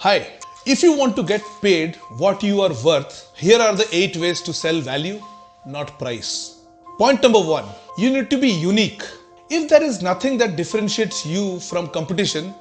Hi, if you want to get paid what you are worth, here are the 8 ways to sell value, not price. Point number 1, you need to be unique. If there is nothing that differentiates you from competition,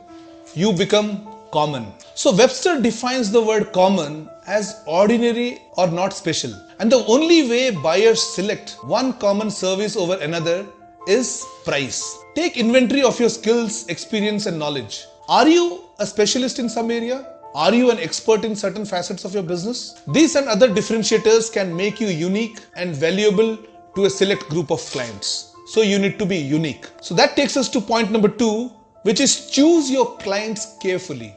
you become common. So Webster defines the word common as ordinary or not special. And the only way buyers select one common service over another is price. Take inventory of your skills, experience and knowledge. Are you a specialist in some area? Are you an expert in certain facets of your business? These and other differentiators can make you unique and valuable to a select group of clients. So you need to be unique. So that takes us to point number 2, which is choose your clients carefully.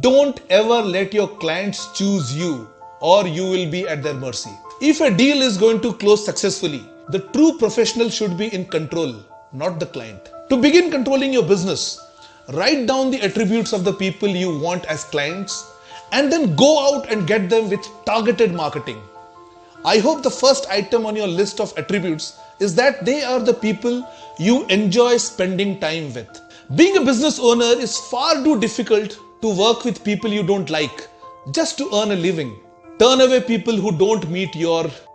Don't ever let your clients choose you or you will be at their mercy. If a deal is going to close successfully, the true professional should be in control, not the client. To begin controlling your business, write down the attributes of the people you want as clients and then go out and get them with targeted marketing. I hope the first item on your list of attributes is that they are the people you enjoy spending time with. Being a business owner is far too difficult to work with people you don't like just to earn a living. Turn away people who don't meet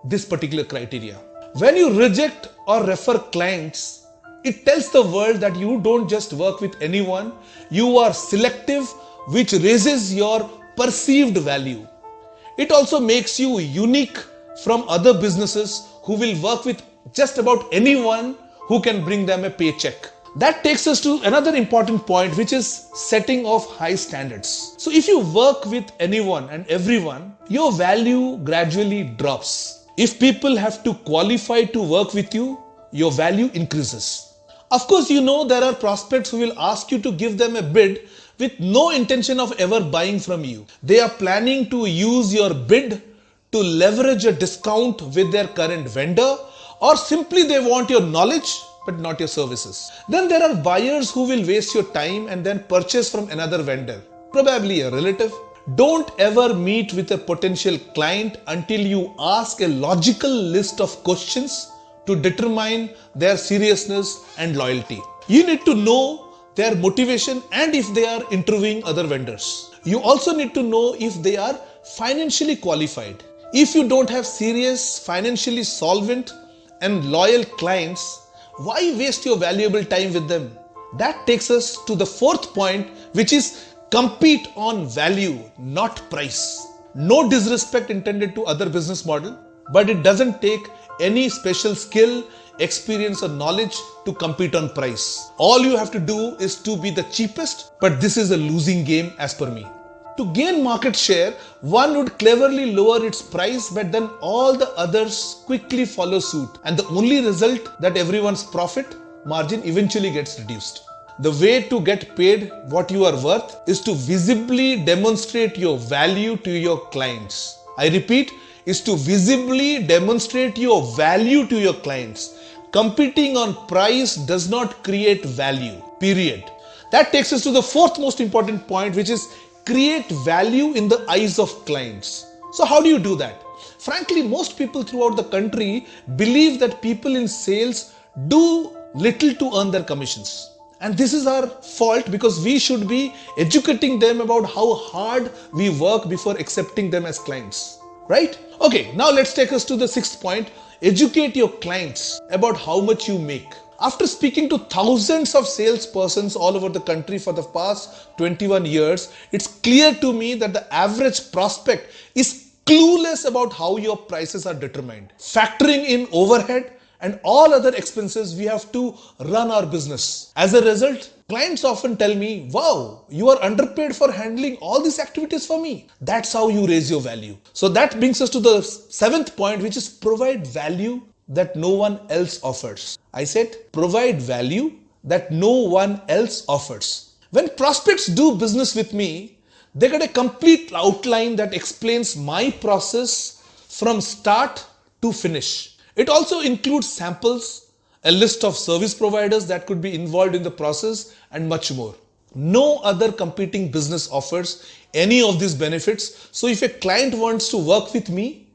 this particular criteria. When you reject or refer clients, it tells the world that you don't just work with anyone, you are selective, which raises your perceived value. It also makes you unique from other businesses who will work with just about anyone who can bring them a paycheck. That takes us to another important point, which is setting of high standards. So if you work with anyone and everyone, your value gradually drops. If people have to qualify to work with you, your value increases. Of course, you know there are prospects who will ask you to give them a bid with no intention of ever buying from you. They are planning to use your bid to leverage a discount with their current vendor, or simply they want your knowledge but not your services. Then there are buyers who will waste your time and then purchase from another vendor, probably a relative. Don't ever meet with a potential client until you ask a logical list of questions to determine their seriousness and loyalty. You need to know their motivation and if they are interviewing other vendors. You also need to know if they are financially qualified. If you don't have serious, financially solvent and loyal clients, why waste your valuable time with them? That takes us to the 4th point, which is compete on value, not price. No disrespect intended to other business model, but it doesn't take any special skill, experience or knowledge to compete on price. All you have to do is to be the cheapest, but this is a losing game as per me. To gain market share, one would cleverly lower its price, but then all the others quickly follow suit. And the only result that everyone's profit margin eventually gets reduced. The way to get paid what you are worth is to visibly demonstrate your value to your clients. I repeat, is to visibly demonstrate your value to your clients. Competing on price does not create value, period. That takes us to the 4th most important point, which is create value in the eyes of clients. So how do you do that? Frankly, most people throughout the country believe that people in sales do little to earn their commissions. And this is our fault because we should be educating them about how hard we work before accepting them as clients, right? Okay, now let's take us to the 6th point. Educate your clients about how much you make. After speaking to thousands of salespersons all over the country for the past 21 years, it's clear to me that the average prospect is clueless about how your prices are determined. Factoring in overhead and all other expenses, we have to run our business. As a result, clients often tell me, wow, you are underpaid for handling all these activities for me. That's how you raise your value. So that brings us to the 7th point, which is provide value that no one else offers. I said provide value that no one else offers. When prospects do business with me, they get a complete outline that explains my process from start to finish. It also includes samples, a list of service providers that could be involved in the process, and much more. No other competing business offers any of these benefits. So if a client wants to work with me,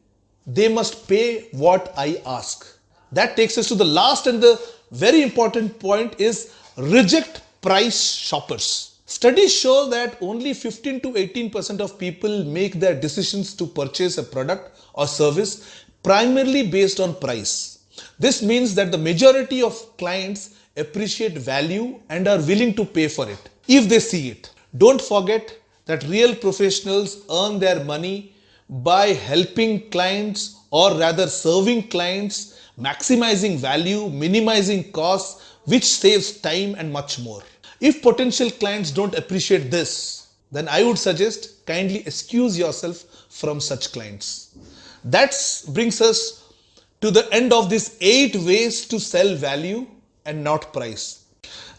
they must pay what I ask. That takes us to the last and the very important point is reject price shoppers. Studies show that only 15 to 18% of people make their decisions to purchase a product or service primarily based on price. This means that the majority of clients appreciate value and are willing to pay for it if they see it. Don't forget that real professionals earn their money by helping clients, or rather serving clients, maximizing value, minimizing costs, which saves time and much more. If potential clients don't appreciate this, then I would suggest kindly excuse yourself from such clients. That brings us to the end of this 8 ways to sell value and not price.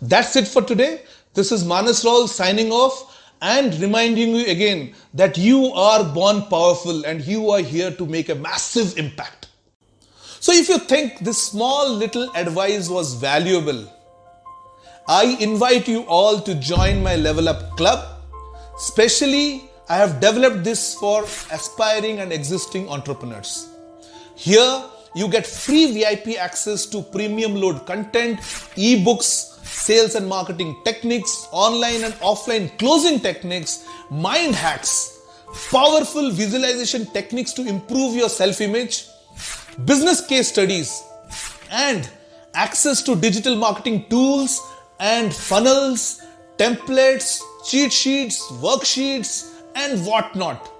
That's it for today. This is Manas Raul signing off and reminding you again that you are born powerful and you are here to make a massive impact. So if you think this small little advice was valuable, I invite you all to join my Level Up Club. Specially, I have developed this for aspiring and existing entrepreneurs. Here, you get free VIP access to premium load content, ebooks, sales and marketing techniques, online and offline closing techniques, mind hacks, powerful visualization techniques to improve your self-image, business case studies, and access to digital marketing tools and funnels, templates, cheat sheets, worksheets, and whatnot.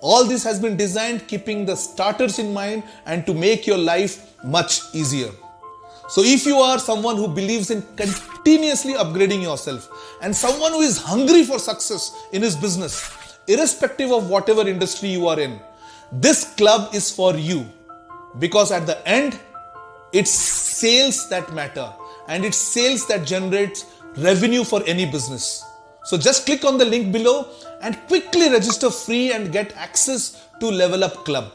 All this has been designed keeping the starters in mind and to make your life much easier. So if you are someone who believes in continuously upgrading yourself and someone who is hungry for success in his business, irrespective of whatever industry you are in, this club is for you. Because at the end, it's sales that matter and it's sales that generates revenue for any business. So just click on the link below and quickly register free and get access to Level Up Club.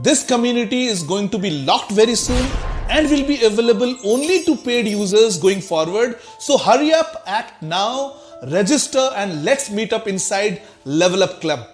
This community is going to be locked very soon and will be available only to paid users going forward. So hurry up, act now, register, and let's meet up inside Level Up Club.